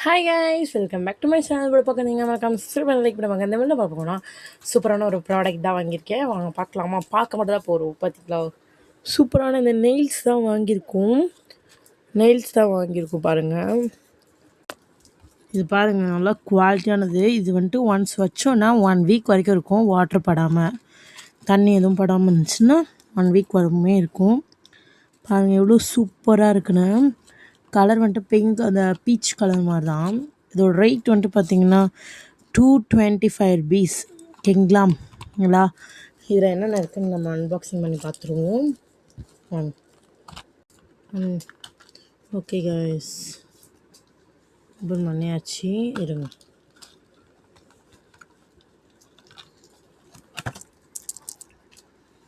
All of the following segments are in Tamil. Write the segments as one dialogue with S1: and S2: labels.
S1: Hi guys, welcome back to my channel. கூட பார்க்க நீங்கள் மறக்காம சப்ஸ்கிரைப் பண்ண லைக் பண்ணுவாங்க. இந்த வீடியோ பார்க்க போனால் சூப்பரான ஒரு ப்ராடக்ட் தான் வாங்கியிருக்கேன். வாங்க பார்க்கலாமா? பார்க்க மட்டும் தான் போகிறோம். பார்த்தீங்களா, சூப்பரான இந்த நெயில்ஸ் தான் வாங்கியிருக்கோம் பாருங்கள். இது பாருங்கள், நல்லா குவாலிட்டியானது. இது வந்துட்டு ஒன்ஸ் வச்சோன்னா 1 வீக் வரைக்கும் இருக்கும். வாட்டர் படாமல், தண்ணி எதுவும் படாமல் இருந்துச்சுன்னா 1 வீக் வரைக்குமே இருக்கும். பாருங்கள் எவ்வளோ சூப்பராக இருக்குன்னு. கலர் வந்துட்டு பிங்க், அந்த பீச் கலர் மாதிரி தான். இதோட ரேட் வந்துட்டு பார்த்திங்கன்னா 225 rupees. ஓகேங்களா? இதில் என்னென்ன இருக்குதுன்னு நம்ம அன்பாக்சிங் பண்ணி பார்த்துருவோம். ஓகே கைஸ், ஓப்பன் பண்ணியாச்சு. இருங்க,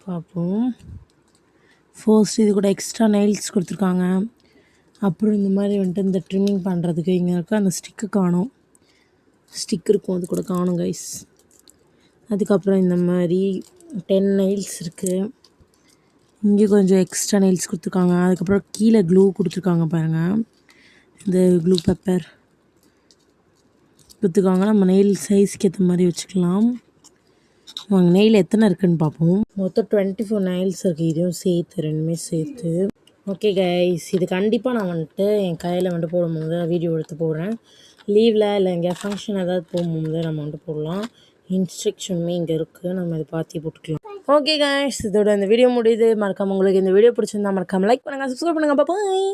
S1: பார்ப்போம். ஃபர்ஸ்ட் இது கூட எக்ஸ்ட்ரா நெயில்ஸ் கொடுத்துருக்காங்க. அப்புறம் இந்த மாதிரி வந்துட்டு இந்த ட்ரிம்மிங் பண்ணுறதுக்கு இங்கே இருக்க அந்த ஸ்டிக்கு காணும். ஸ்டிக் இருக்கும், அது கூட காணும் கைஸ். அதுக்கப்புறம் இந்த மாதிரி 10 நெயில்ஸ் இருக்குது. இங்கே கொஞ்சம் எக்ஸ்ட்ரா நெயில்ஸ் கொடுத்துருக்காங்க. அதுக்கப்புறம் கீழே க்ளூ கொடுத்துருக்காங்க பாருங்கள். இந்த க்ளூ பேப்பர் கொடுத்துருக்காங்க. நம்ம நெயில் சைஸ்க்கு ஏற்ற மாதிரி வச்சுக்கலாம். வாங்க நெயில் எத்தனை இருக்குதுன்னு பார்ப்போம். மொத்தம் 24 நெயில்ஸ் இருக்குது. இதையும் சேர்த்து, ரெண்டுமே சேர்த்து. ஓகே கைஸ், இது கண்டிப்பாக நான் வந்துட்டு என் கையில் வந்துட்டு போடும்போது வீடியோ எடுத்து போடுறேன். லீவில் இல்லை எங்கேயா ஃபங்க்ஷன் ஏதாவது போகும்போது நம்ம வந்துட்டு போடலாம். இன்ஸ்ட்ரக்ஷனுமே இங்கே இருக்குது, நம்ம இதை பார்த்து போட்டுக்கலாம். ஓகே கைஸ், இதோட இந்த வீடியோ முடியுது. மறக்காமல் உங்களுக்கு இந்த வீடியோ பிடிச்சிருந்தா மறக்காமல் லைக் பண்ணுங்கள், சப்ஸ்கிரைப் பண்ணுங்கள். பாய்.